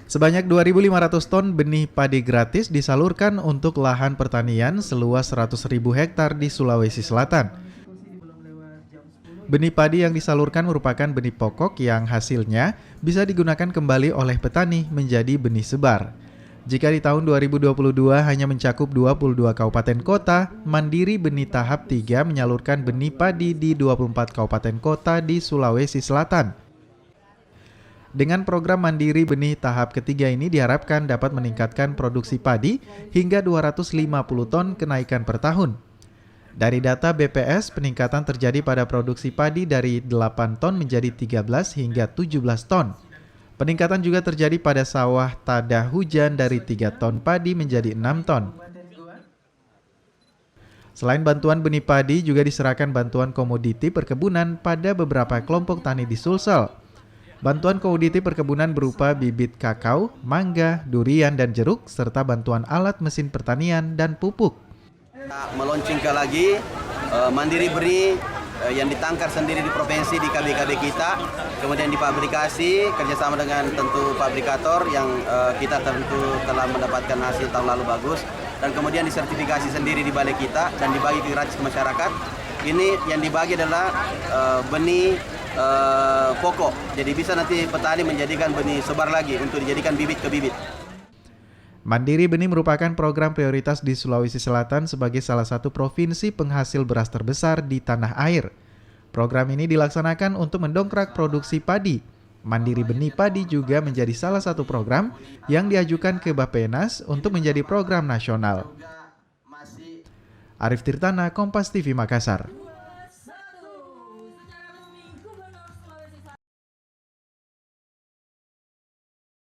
Sebanyak 2.500 ton benih padi gratis disalurkan untuk lahan pertanian seluas 100.000 hektar di Sulawesi Selatan. Benih padi yang disalurkan merupakan benih pokok yang hasilnya bisa digunakan kembali oleh petani menjadi benih sebar. Jika di tahun 2022 hanya mencakup 22 kabupaten kota, Mandiri Benih Tahap 3 menyalurkan benih padi di 24 kabupaten kota di Sulawesi Selatan. Dengan program Mandiri Benih Tahap ketiga ini diharapkan dapat meningkatkan produksi padi hingga 250 ton kenaikan per tahun. Dari data BPS, peningkatan terjadi pada produksi padi dari 8 ton menjadi 13 hingga 17 ton. Peningkatan juga terjadi pada sawah tada hujan dari 3 ton padi menjadi 6 ton. Selain bantuan benih padi, juga diserahkan bantuan komoditi perkebunan pada beberapa kelompok tani di Sulsel. Bantuan komoditi perkebunan berupa bibit kakao, mangga, durian, dan jeruk, serta bantuan alat mesin pertanian dan pupuk. Meluncurkan lagi Mandiri Benih yang ditangkar sendiri di provinsi di KB-KB kita, kemudian dipabrikasi kerjasama dengan tentu fabrikator yang kita tentu telah mendapatkan hasil tahun lalu bagus, dan kemudian disertifikasi sendiri di balai kita dan dibagi gratis ke masyarakat. Ini yang dibagi adalah benih pokok, jadi bisa nanti petani menjadikan benih sebar lagi untuk dijadikan bibit ke bibit. Mandiri Benih merupakan program prioritas di Sulawesi Selatan sebagai salah satu provinsi penghasil beras terbesar di tanah air. Program ini dilaksanakan untuk mendongkrak produksi padi. Mandiri Benih Padi juga menjadi salah satu program yang diajukan ke Bappenas untuk menjadi program nasional. Arif Tirtana, Kompas TV Makassar.